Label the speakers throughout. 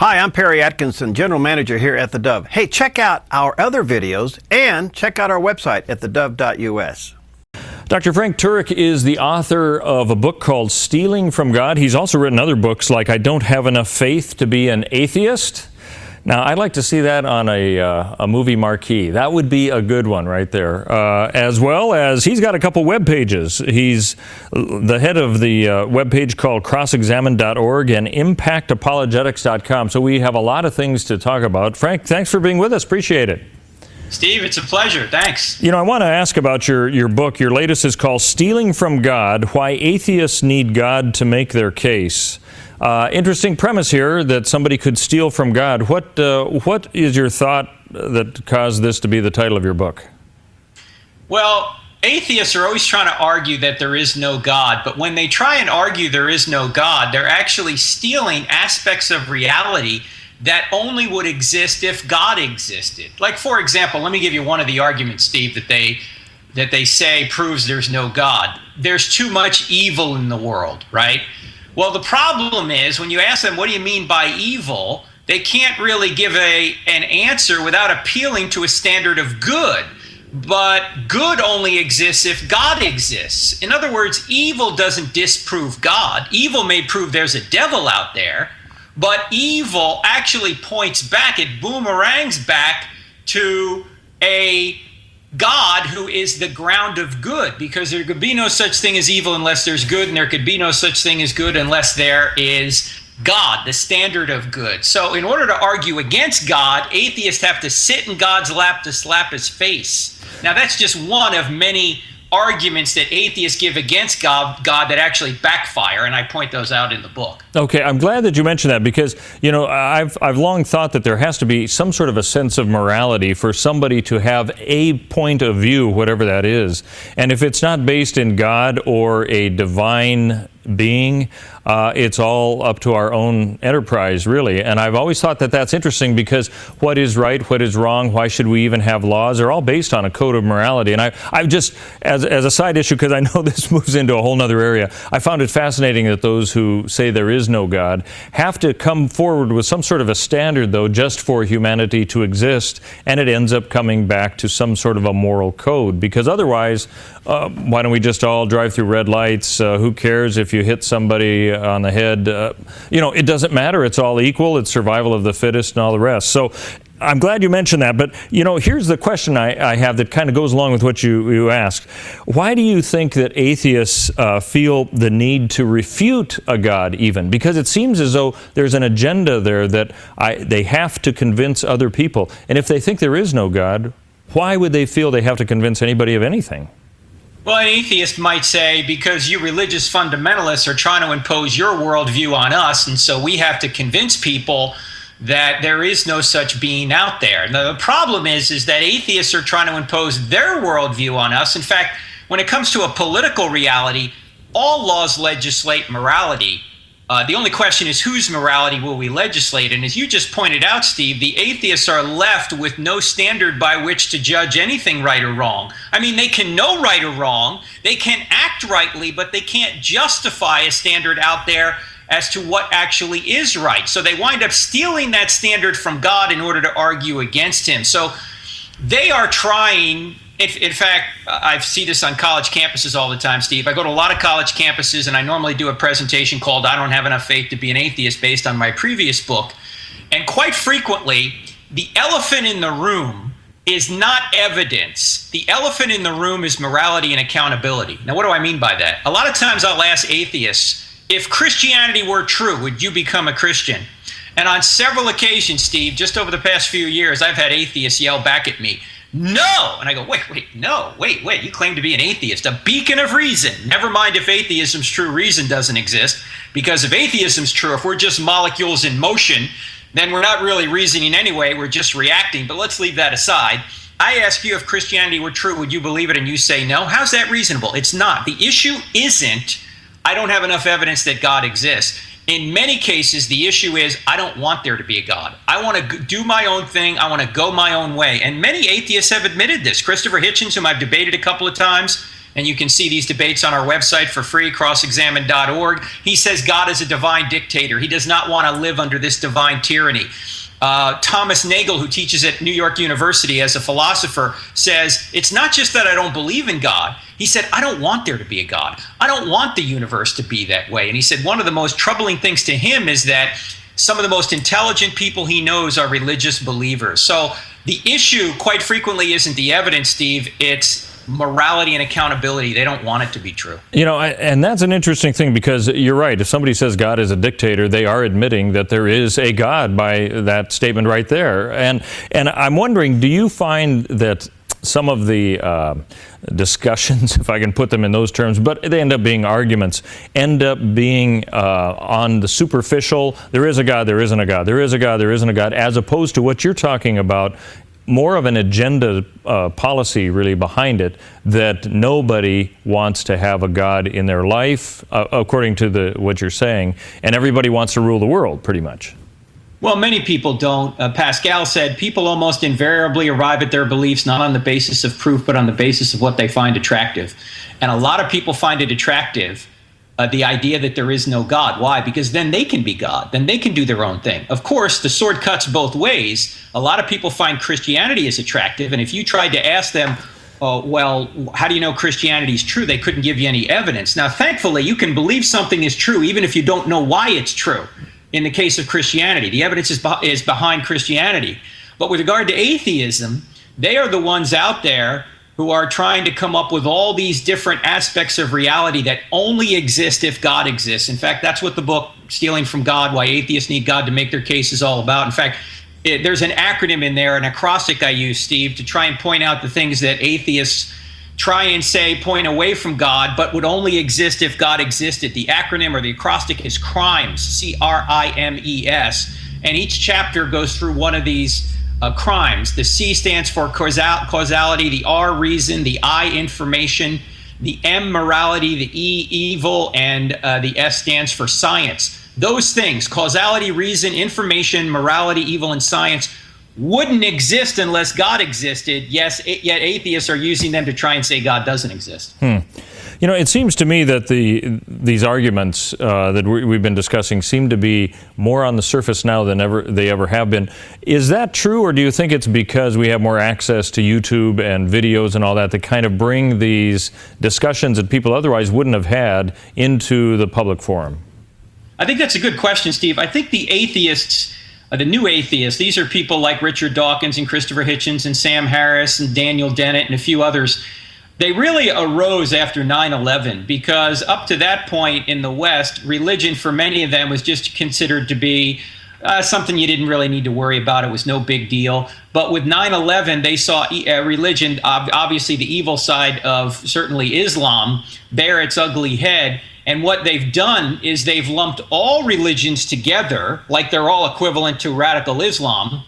Speaker 1: Hi, I'm Perry Atkinson, General Manager here at theDove. Hey, check out our other videos and check out our website at thedove.us.
Speaker 2: Dr. Frank Turek is the author of a book called Stealing from God. He's also written other books like I Don't Have Enough Faith to Be an Atheist. Now, I'd like to see that on a movie marquee. That would be a good one right there. As well as he's got a couple web pages. He's the head of the web page called crossexamine.org and impactapologetics.com. So we have a lot of things to talk about. Frank, thanks for being with us. Appreciate it.
Speaker 3: Steve, it's a pleasure. Thanks.
Speaker 2: You know, I want to ask about your book. Your latest is called Stealing from God, Why Atheists Need God to Make Their Case. Interesting premise here that somebody could steal from God. What is your thought that caused this to be the title of your book?
Speaker 3: Well, atheists are always trying to argue that there is no God, but when they try and argue there is no God, they're actually stealing aspects of reality that only would exist if God existed. Like, for example, let me give you one of the arguments, Steve, that they say proves there's no God. There's too much evil in the world, right? Well, the problem is when you ask them, what do you mean by evil? They can't really give an answer without appealing to a standard of good. But good only exists if God exists. In other words, evil doesn't disprove God. Evil may prove there's a devil out there, but evil actually points back, it boomerangs back to a God who is the ground of good, because there could be no such thing as evil unless there's good, and there could be no such thing as good unless there is God, the standard of good. So in order to argue against God, atheists have to sit in God's lap to slap his face. Now that's just one of many arguments that atheists give against God that actually backfire, and I point those out in the book.
Speaker 2: Okay, I'm glad that you mentioned that because, you know, I've long thought that there has to be some sort of a sense of morality for somebody to have a point of view, whatever that is. And if it's not based in God or a divine being, it's all up to our own enterprise, really. And I've always thought that that's interesting because what is right, what is wrong, why should we even have laws, are all based on a code of morality. And I've just, as a side issue, because I know this moves into a whole other area, I found it fascinating that those who say there is no God have to come forward with some sort of a standard, though, just for humanity to exist, and it ends up coming back to some sort of a moral code. Because otherwise, why don't we just all drive through red lights? Who cares if you hit somebody on the head? You know, it doesn't matter. It's all equal. It's survival of the fittest and all the rest. So I'm glad you mentioned that. But, you know, here's the question I have that kind of goes along with what you asked. Why do you think that atheists feel the need to refute a God even? Because it seems as though there's an agenda there that they have to convince other people. And if they think there is no God, why would they feel they have to convince anybody of anything?
Speaker 3: Well, an atheist might say, because you religious fundamentalists are trying to impose your worldview on us, and so we have to convince people that there is no such being out there. Now, the problem is that atheists are trying to impose their worldview on us. In fact, when it comes to a political reality, all laws legislate morality. The only question is, whose morality will we legislate? And as you just pointed out, Steve, the atheists are left with no standard by which to judge anything right or wrong. I mean, they can know right or wrong, they can act rightly, but they can't justify a standard out there as to what actually is right. So they wind up stealing that standard from God in order to argue against him. So they are trying. In fact, I see this on college campuses all the time, Steve. I go to a lot of college campuses, and I normally do a presentation called I Don't Have Enough Faith to Be an Atheist, based on my previous book. And quite frequently, the elephant in the room is not evidence. The elephant in the room is morality and accountability. Now, what do I mean by that? A lot of times I'll ask atheists, if Christianity were true, would you become a Christian? And on several occasions, Steve, just over the past few years, I've had atheists yell back at me, no! And I go, wait, you claim to be an atheist, a beacon of reason. Never mind if atheism's true, reason doesn't exist. Because if atheism's true, if we're just molecules in motion, then we're not really reasoning anyway, we're just reacting. But let's leave that aside. I ask you, if Christianity were true, would you believe it? And you say no. How's that reasonable? It's not. The issue isn't, I don't have enough evidence that God exists. In many cases, the issue is, I don't want there to be a God. I want to do my own thing. I want to go my own way. And many atheists have admitted this. Christopher Hitchens, whom I've debated a couple of times, and you can see these debates on our website for free, crossexamine.org. He says God is a divine dictator. He does not want to live under this divine tyranny. Thomas Nagel, who teaches at New York University as a philosopher, says, it's not just that I don't believe in God. He said, I don't want there to be a God. I don't want the universe to be that way. And he said one of the most troubling things to him is that some of the most intelligent people he knows are religious believers. So the issue quite frequently isn't the evidence, Steve. It's morality and accountability. They don't want it to be true.
Speaker 2: You know, and that's an interesting thing, because you're right. If somebody says God is a dictator, they are admitting that there is a God by that statement right there. And I'm wondering, do you find that some of the discussions, if I can put them in those terms, but they end up being arguments, end up being on the superficial, there is a God, there isn't a God, there is a God, there isn't a God, as opposed to what you're talking about, more of an agenda policy really behind it, that nobody wants to have a God in their life, according to what you're saying, and everybody wants to rule the world, pretty much.
Speaker 3: Well, many people don't. Pascal said people almost invariably arrive at their beliefs not on the basis of proof, but on the basis of what they find attractive. And a lot of people find it attractive, the idea that there is no God. Why? Because then they can be God. Then they can do their own thing. Of course, the sword cuts both ways. A lot of people find Christianity as attractive. And if you tried to ask them, well, how do you know Christianity is true? They couldn't give you any evidence. Now, thankfully, you can believe something is true even if you don't know why it's true. In the case of Christianity, the evidence is behind Christianity. But with regard to atheism, they are the ones out there who are trying to come up with all these different aspects of reality that only exist if God exists. In fact, that's what the book, Stealing from God, Why Atheists Need God to Make Their Case, is all about. In fact, there's an acronym in there, an acrostic I use, Steve, to try and point out the things that atheists try and say point away from God, but would only exist if God existed. The acronym or the acrostic is C.R.I.M.E.S, C.R.I.M.E.S, and each chapter goes through one of these crimes. The C stands for causality, the R reason, the I information, the M morality, the E evil, and the S stands for science. Those things, causality, reason, information, morality, evil, and science, wouldn't exist unless God existed. Yes, yet atheists are using them to try and say God doesn't exist.
Speaker 2: You know, it seems to me that these arguments that we've been discussing seem to be more on the surface now than they ever have been. Is that true, or do you think it's because we have more access to YouTube and videos and all that kind of bring these discussions that people otherwise wouldn't have had into the public forum?
Speaker 3: I think that's a good question, Steve. I think the atheists, the new atheists, these are people like Richard Dawkins and Christopher Hitchens and Sam Harris and Daniel Dennett and a few others. They really arose after 9/11 because up to that point in the West, religion for many of them was just considered to be something you didn't really need to worry about. It was no big deal. But with 9/11, they saw religion, obviously the evil side of certainly Islam, bear its ugly head. And what they've done is they've lumped all religions together, like they're all equivalent to radical Islam,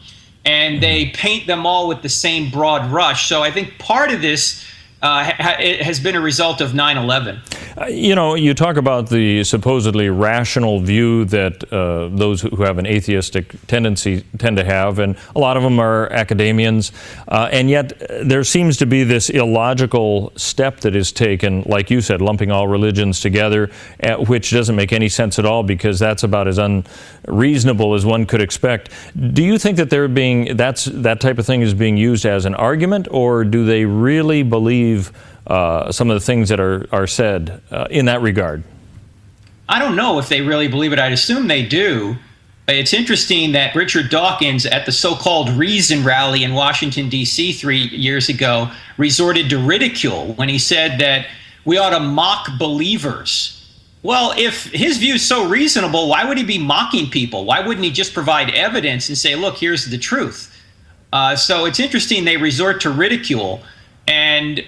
Speaker 3: and they paint them all with the same broad brush. So I think part of this it has been a result of 9/11.
Speaker 2: You know, you talk about the supposedly rational view that those who have an atheistic tendency tend to have, and a lot of them are academians, and yet there seems to be this illogical step that is taken, like you said, lumping all religions together, which doesn't make any sense at all, because that's about as unreasonable as one could expect. Do you think that that type of thing is being used as an argument, or do they really believe some of the things that are said in that regard?
Speaker 3: I don't know if they really believe it. I'd assume they do. It's interesting that Richard Dawkins at the so-called Reason rally in Washington, D.C. 3 years ago resorted to ridicule when he said that we ought to mock believers. Well, if his view is so reasonable, why would he be mocking people? Why wouldn't he just provide evidence and say, look, here's the truth? So it's interesting they resort to ridicule. And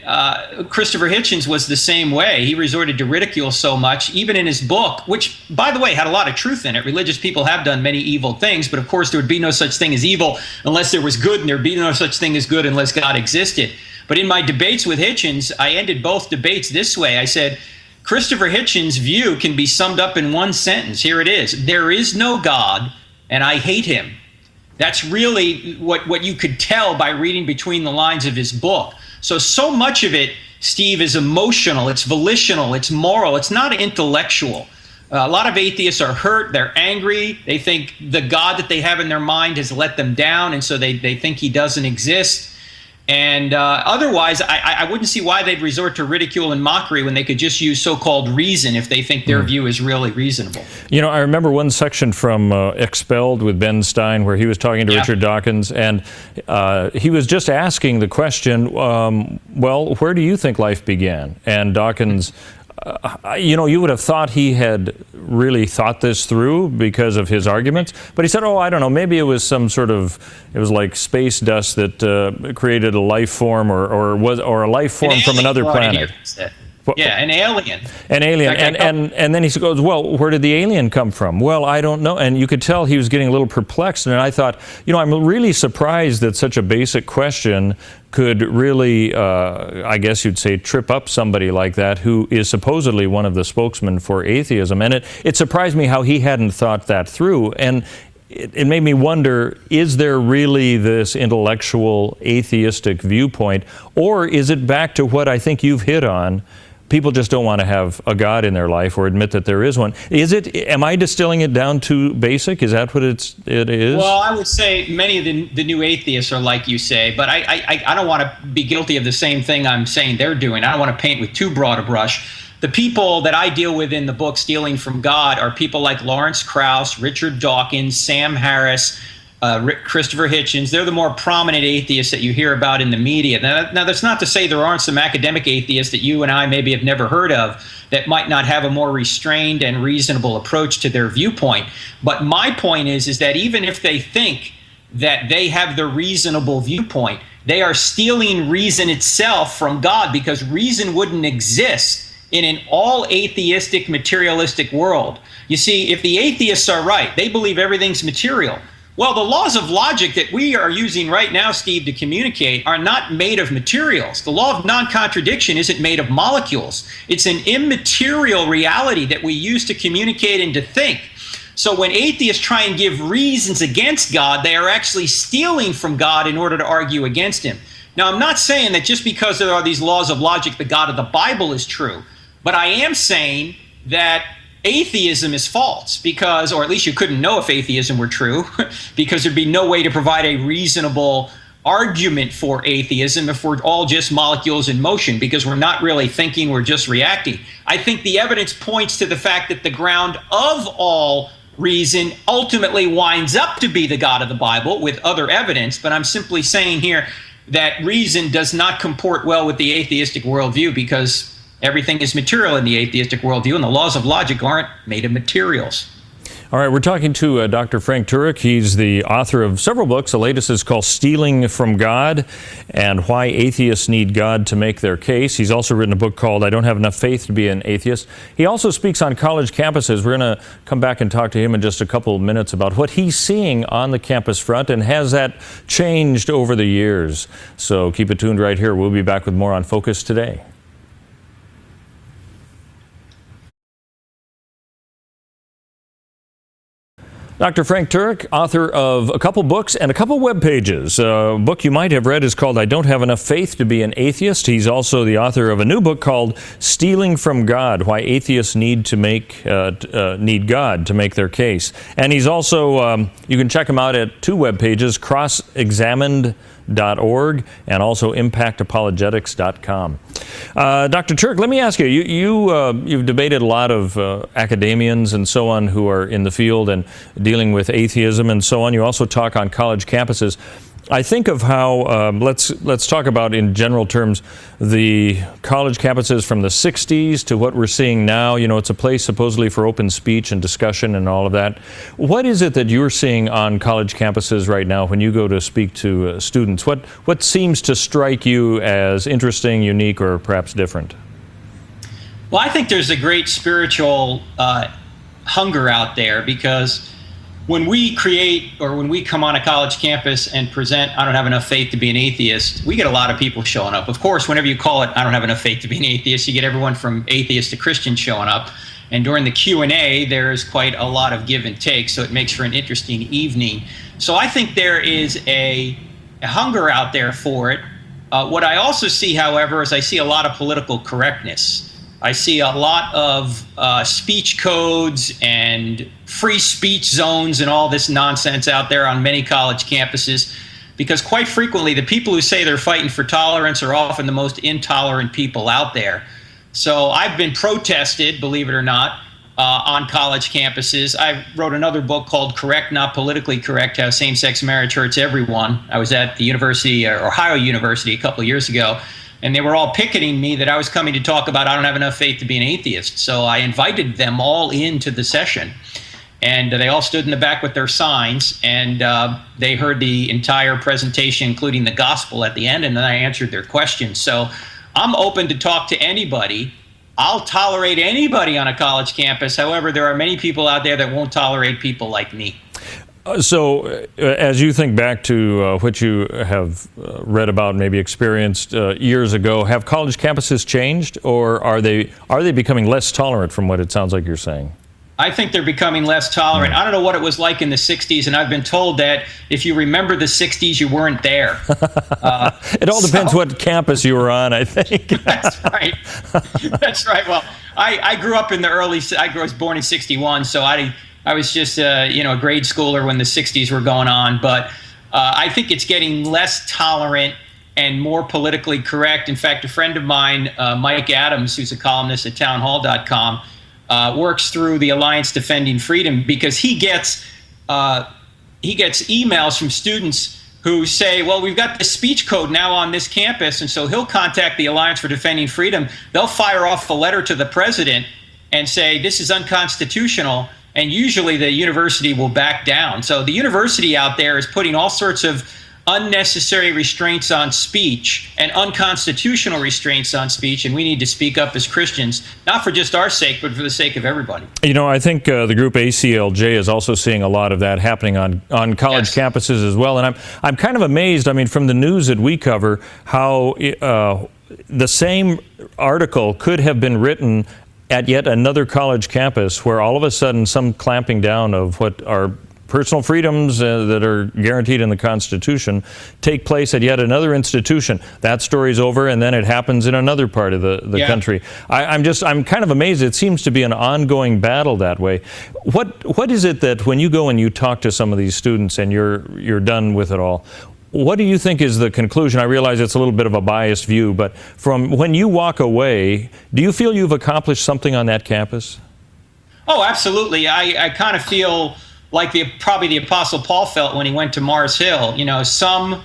Speaker 3: Christopher Hitchens was the same way. He resorted to ridicule so much, even in his book, which, by the way, had a lot of truth in it. Religious people have done many evil things, but of course there would be no such thing as evil unless there was good, and there would be no such thing as good unless God existed. But in my debates with Hitchens, I ended both debates this way. I said, Christopher Hitchens' view can be summed up in one sentence. Here it is. There is no God, and I hate him. That's really what you could tell by reading between the lines of his book. So much of it Steve, is emotional, it's volitional, it's moral, it's not intellectual. A lot of atheists are hurt, they're angry, they think the God that they have in their mind has let them down, and so they think he doesn't exist. And otherwise, I wouldn't see why they'd resort to ridicule and mockery when they could just use so-called reason if they think their view is really reasonable.
Speaker 2: You know, I remember one section from Expelled with Ben Stein where he was talking to Richard Dawkins, and he was just asking the question, well, where do you think life began? And Dawkins, you know, you would have thought he had really thought this through because of his arguments, but he said, oh, I don't know, maybe it was some sort of, it was like space dust that created a life form or a life form from another planet.
Speaker 3: Yeah, an alien.
Speaker 2: An alien. And then he goes, well, where did the alien come from? Well, I don't know. And you could tell he was getting a little perplexed. And I thought, you know, I'm really surprised that such a basic question could really, I guess you'd say, trip up somebody like that who is supposedly one of the spokesmen for atheism. And it surprised me how he hadn't thought that through. And it made me wonder, is there really this intellectual atheistic viewpoint, or is it back to what I think you've hit on? People just don't want to have a God in their life or admit that there is one. Is it? Am I distilling it down to basic? Is that what it is?
Speaker 3: Well, I would say many of the new atheists are like you say, but I don't want to be guilty of the same thing I'm saying they're doing. I don't want to paint with too broad a brush. The people that I deal with in the book, Stealing from God, are people like Lawrence Krauss, Richard Dawkins, Sam Harris, Christopher Hitchens. They're the more prominent atheists that you hear about in the media. Now, that's not to say there aren't some academic atheists that you and I maybe have never heard of that might not have a more restrained and reasonable approach to their viewpoint. But my point is that even if they think that they have the reasonable viewpoint, they are stealing reason itself from God, because reason wouldn't exist in an all atheistic, materialistic world. You see, if the atheists are right, they believe everything's material. Well, the laws of logic that we are using right now, Steve, to communicate are not made of materials. The law of non-contradiction isn't made of molecules. It's an immaterial reality that we use to communicate and to think. So when atheists try and give reasons against God, they are actually stealing from God in order to argue against him. Now, I'm not saying that just because there are these laws of logic, the God of the Bible is true, but I am saying that atheism is false, because, or at least you couldn't know if atheism were true, because there'd be no way to provide a reasonable argument for atheism if we're all just molecules in motion, because we're not really thinking, we're just reacting. I think the evidence points to the fact that the ground of all reason ultimately winds up to be the God of the Bible with other evidence, but I'm simply saying here that reason does not comport well with the atheistic worldview, because everything is material in the atheistic worldview, and the laws of logic aren't made of materials.
Speaker 2: All right, we're talking to Dr. Frank Turek. He's the author of several books. The latest is called Stealing from God and Why Atheists Need God to Make Their Case. He's also written a book called I Don't Have Enough Faith to Be an Atheist. He also speaks on college campuses. We're going to come back and talk to him in just a couple of minutes about what he's seeing on the campus front, and has that changed over the years. So keep it tuned right here. We'll be back with more on Focus today. Dr. Frank Turek, author of a couple books and a couple web pages. A book you might have read is called I Don't Have Enough Faith to Be an Atheist. He's also the author of a new book called Stealing from God, Why Atheists Need God to Make Their Case. And he's also, you can check him out at two web pages, crossexamined.org and also impactapologetics.com. Dr. Turek, let me ask you, you've debated a lot of academians and so on who are in the field and dealing with atheism and so on. You also talk on college campuses. I think of how, let's talk about in general terms the college campuses from the 60s to what we're seeing now. You know, it's a place supposedly for open speech and discussion and all of that. What is it that you're seeing on college campuses right now when you go to speak to students? What seems to strike you as interesting, unique, or perhaps different?
Speaker 3: Well, I think there's a great spiritual hunger out there, because when we create, or when we come on a college campus and present I don't have enough faith to be an atheist, we get a lot of people showing up. Of course, whenever you call it I don't have enough faith to be an atheist, you get everyone from atheist to Christian showing up. And during the Q&A, there's quite a lot of give and take, so it makes for an interesting evening. So I think there is a hunger out there for it. What I also see, however, is I see a lot of political correctness. I see a lot of speech codes and free speech zones and all this nonsense out there on many college campuses, because quite frequently the people who say they're fighting for tolerance are often the most intolerant people out there. So I've been protested, believe it or not, on college campuses. I wrote another book called Correct, Not Politically Correct, How Same-Sex Marriage Hurts Everyone. I was at the University, Ohio University, a couple of years ago, and they were all picketing me that I was coming to talk about I don't have enough faith to be an atheist. So I invited them all into the session, and they all stood in the back with their signs, and they heard the entire presentation, including the gospel at the end, and then I answered their questions. So I'm open to talk to anybody. I'll tolerate anybody on a college campus. However, there are many people out there that won't tolerate people like me.
Speaker 2: So as you think back to what you have read about, maybe experienced years ago, have college campuses changed, or are they becoming less tolerant from what it sounds like you're saying?
Speaker 3: I think they're becoming less tolerant. I don't know what it was like in the 60s, and I've been told that if you remember the 60s, you weren't there.
Speaker 2: It all depends what campus you were on, I think.
Speaker 3: That's right. That's right. Well, I grew up in the I was born in 61, so I was just a grade schooler when the 60s were going on. But I think it's getting less tolerant and more politically correct. In fact, a friend of mine, Mike Adams, who's a columnist at townhall.com, works through the Alliance Defending Freedom, because he gets emails from students who say, well, we've got this speech code now on this campus, and so he'll contact the Alliance for Defending Freedom. They'll fire off a letter to the president and say this is unconstitutional, and usually the university will back down. So the university out there is putting all sorts of unnecessary restraints on speech and unconstitutional restraints on speech, and we need to speak up as Christians, not for just our sake, but for the sake of everybody.
Speaker 2: You know, I think the group ACLJ is also seeing a lot of that happening on college campuses as well, and I'm kind of amazed, I mean, from the news that we cover, how the same article could have been written at yet another college campus, where all of a sudden some clamping down of what are personal freedoms that are guaranteed in the Constitution take place at yet another institution. That story's over, and then it happens in another part of the country. I'm kind of amazed. It seems to be an ongoing battle that way. What is it that when you go and you talk to some of these students and you're done with it all, what do you think is the conclusion? I realize it's a little bit of a biased view, but from when you walk away, do you feel you've accomplished something on that campus? Oh,
Speaker 3: absolutely. I kind of feel like probably the Apostle Paul felt when he went to Mars Hill. You know, some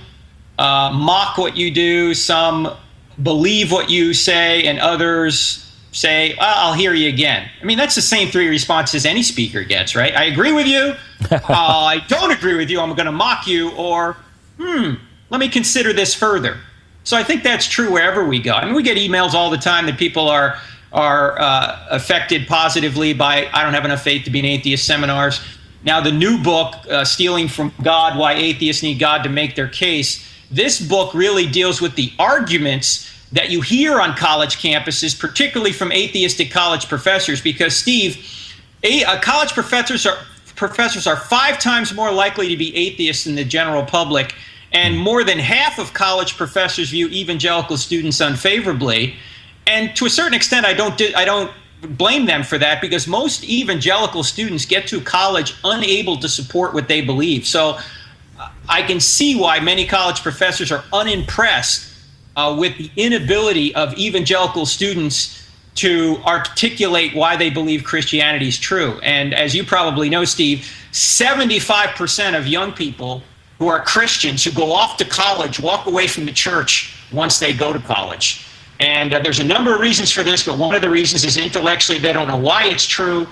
Speaker 3: mock what you do, some believe what you say, and others say, I'll hear you again. I mean, that's the same three responses any speaker gets, right? I agree with you, I don't agree with you, I'm going to mock you, or, let me consider this further. So I think that's true wherever we go. I mean, we get emails all the time that people are affected positively by I don't have enough faith to be an atheist seminars. Now, the new book, Stealing from God, Why Atheists Need God to Make Their Case, this book really deals with the arguments that you hear on college campuses, particularly from atheistic college professors, because, Steve, college professors are 5 times more likely to be atheists than the general public, and more than half of college professors view evangelical students unfavorably. And to a certain extent, I don't blame them for that, because most evangelical students get to college unable to support what they believe. So I can see why many college professors are unimpressed with the inability of evangelical students to articulate why they believe Christianity is true. And as you probably know, Steve, 75% of young people who are Christians who go off to college walk away from the church once they go to college. And there's a number of reasons for this, but one of the reasons is intellectually they don't know why it's true,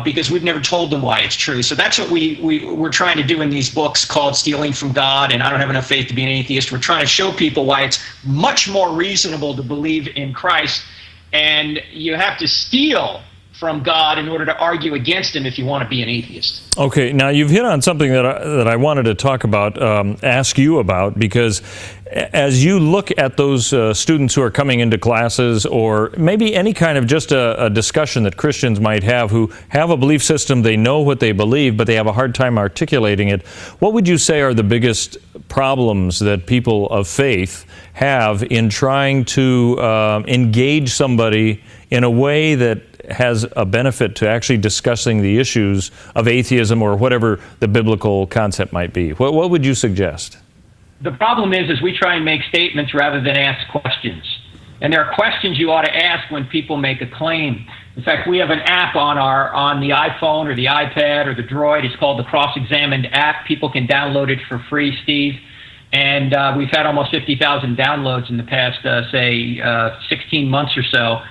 Speaker 3: because we've never told them why it's true. So that's what we're trying to do in these books called Stealing from God and I Don't Have Enough Faith to Be an Atheist. We're trying to show people why it's much more reasonable to believe in Christ, and you have to steal from God in order to argue against him if you want to be an atheist.
Speaker 2: Okay, now you've hit on something that I wanted to talk about, ask you about, because as you look at those students who are coming into classes, or maybe any kind of just a discussion that Christians might have who have a belief system, they know what they believe, but they have a hard time articulating it, what would you say are the biggest problems that people of faith have in trying to engage somebody in a way that has a benefit to actually discussing the issues of atheism or whatever the biblical concept might be? What would you suggest?
Speaker 3: The problem is we try and make statements rather than ask questions. And there are questions you ought to ask when people make a claim. In fact, we have an app on the iPhone or the iPad or the Droid. It's called the Cross-Examined app. People can download it for free, Steve. And we've had almost 50,000 downloads in the past, 16 months or so.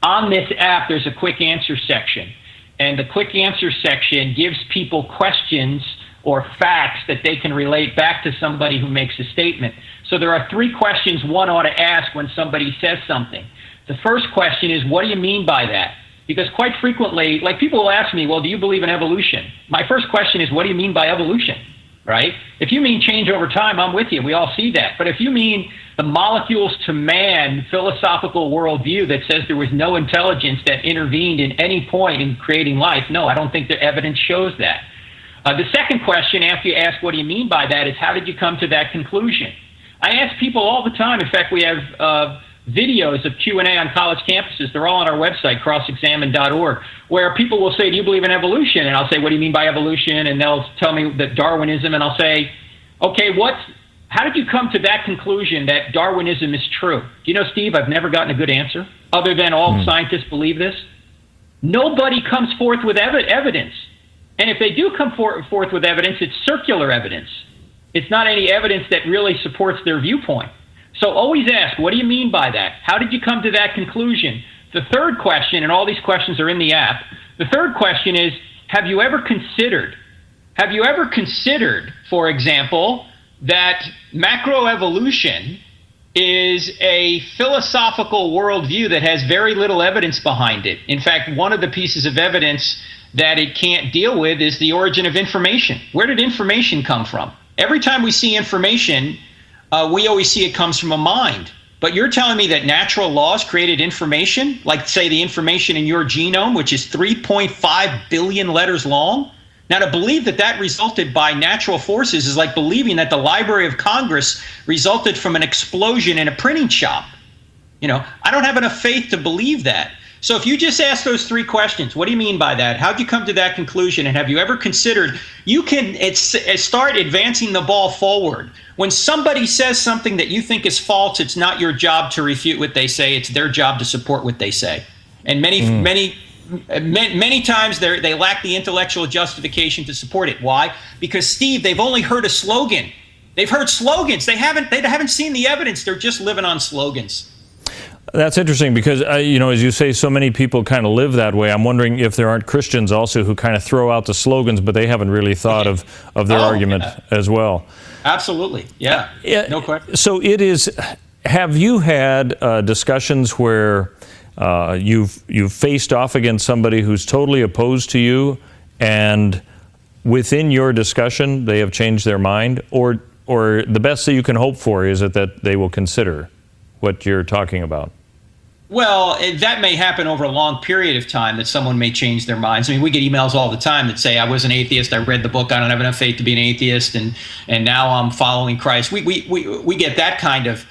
Speaker 3: On this app, there's a quick answer section. And the quick answer section gives people questions or facts that they can relate back to somebody who makes a statement. So there are 3 questions one ought to ask when somebody says something. The first question is, what do you mean by that? Because quite frequently, like, people will ask me, well, do you believe in evolution? My first question is, what do you mean by evolution? Right? If you mean change over time, I'm with you. We all see that. But if you mean the molecules to man philosophical worldview that says there was no intelligence that intervened in any point in creating life, no, I don't think the evidence shows that. The second question, after you ask what do you mean by that, is how did you come to that conclusion? I ask people all the time. In fact, we have videos of Q&A on college campuses. They're all on our website, crossexamine.org, where people will say, do you believe in evolution? And I'll say, what do you mean by evolution? And they'll tell me that Darwinism, and I'll say, okay, how did you come to that conclusion that Darwinism is true? Do you know, Steve, I've never gotten a good answer, other than all scientists believe this. Nobody comes forth with evidence. And if they do come forth with evidence, it's circular evidence. It's not any evidence that really supports their viewpoint. So always ask, what do you mean by that? How did you come to that conclusion? The third question, and all these questions are in the app, the third question is, have you ever considered, for example, that macroevolution is a philosophical worldview that has very little evidence behind it? In fact, one of the pieces of evidence that it can't deal with is the origin of information. Where did information come from? Every time we see information, we always see it comes from a mind. But you're telling me that natural laws created information, like, say, the information in your genome, which is 3.5 billion letters long? Now, to believe that that resulted by natural forces is like believing that the Library of Congress resulted from an explosion in a printing shop. You know, I don't have enough faith to believe that. So if you just ask those 3 questions, what do you mean by that? How'd you come to that conclusion? And have you ever considered, you can start advancing the ball forward. When somebody says something that you think is false, it's not your job to refute what they say. It's their job to support what they say. And many times they lack the intellectual justification to support it. Why? Because, Steve, they've only heard a slogan. They've heard slogans. They haven't seen the evidence. They're just living on slogans.
Speaker 2: That's interesting because, you know, as you say, so many people kind of live that way. I'm wondering if there aren't Christians also who kind of throw out the slogans, but they haven't really thought of their argument as well.
Speaker 3: Absolutely. Yeah. No question.
Speaker 2: So it is, have you had discussions where you've faced off against somebody who's totally opposed to you, and within your discussion they have changed their mind, or the best that you can hope for is that they will consider what you're talking about?
Speaker 3: Well, that may happen over a long period of time, that someone may change their minds. I mean, we get emails all the time that say, I was an atheist, I read the book, I don't have enough faith to be an atheist, and now I'm following Christ. We get that kind of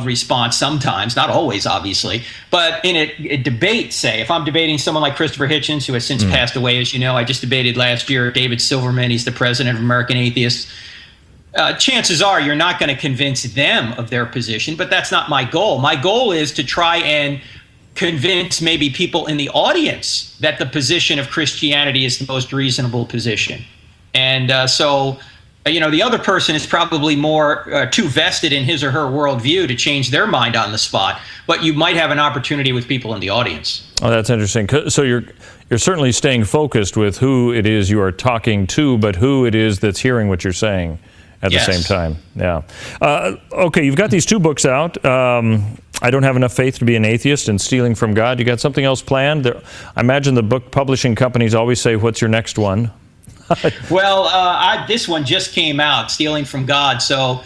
Speaker 3: response sometimes, not always, obviously. But in a debate, say, if I'm debating someone like Christopher Hitchens, who has since passed away, as you know, I just debated last year David Silverman, he's the president of American Atheists. Chances are you're not going to convince them of their position, but that's not my goal. My goal is to try and convince maybe people in the audience that the position of Christianity is the most reasonable position. And so, you know, the other person is probably more too vested in his or her worldview to change their mind on the spot, but you might have an opportunity with people in the audience.
Speaker 2: Oh, that's interesting. So you're certainly staying focused with who it is you are talking to, but who it is that's hearing what you're saying at the same time. Yeah. Okay, you've got these 2 books out. I Don't Have Enough Faith to Be an Atheist and Stealing from God. You got something else planned? I imagine the book publishing companies always say, what's your next one?
Speaker 3: Well, this one just came out, Stealing from God. So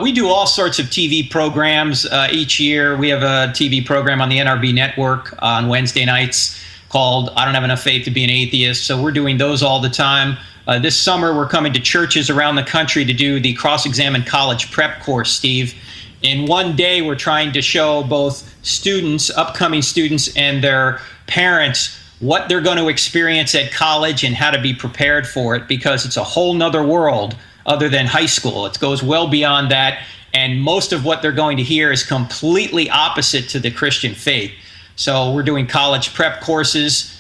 Speaker 3: we do all sorts of TV programs each year. We have a TV program on the NRB network on Wednesday nights called I Don't Have Enough Faith to Be an Atheist. So we're doing those all the time. This summer, we're coming to churches around the country to do the Cross-Examine College Prep course, Steve. In one day, we're trying to show both students, upcoming students, and their parents what they're going to experience at college and how to be prepared for it, because it's a whole nother world other than high school. It goes well beyond that, and most of what they're going to hear is completely opposite to the Christian faith. So we're doing college prep courses.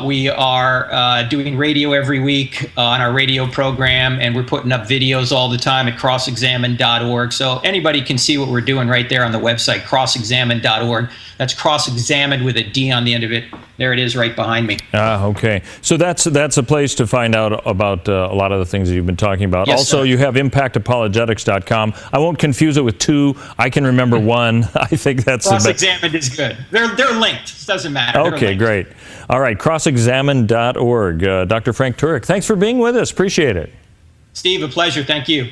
Speaker 3: We are doing radio every week on our radio program, and we're putting up videos all the time at crossexamine.org. So anybody can see what we're doing right there on the website, crossexamine.org. That's cross-examined with a D on the end of it. There it is right behind me.
Speaker 2: Okay. So that's a place to find out about a lot of the things that you've been talking about.
Speaker 3: Yes,
Speaker 2: also,
Speaker 3: sir.
Speaker 2: you have impactapologetics.com. I won't confuse it with two. I can remember one. I think that's the best.
Speaker 3: Cross-examined is good. They're linked. It doesn't matter.
Speaker 2: Okay, great. All right, crossexamine.org. Dr. Frank Turek, thanks for being with us. Appreciate it.
Speaker 3: Steve, a pleasure. Thank you.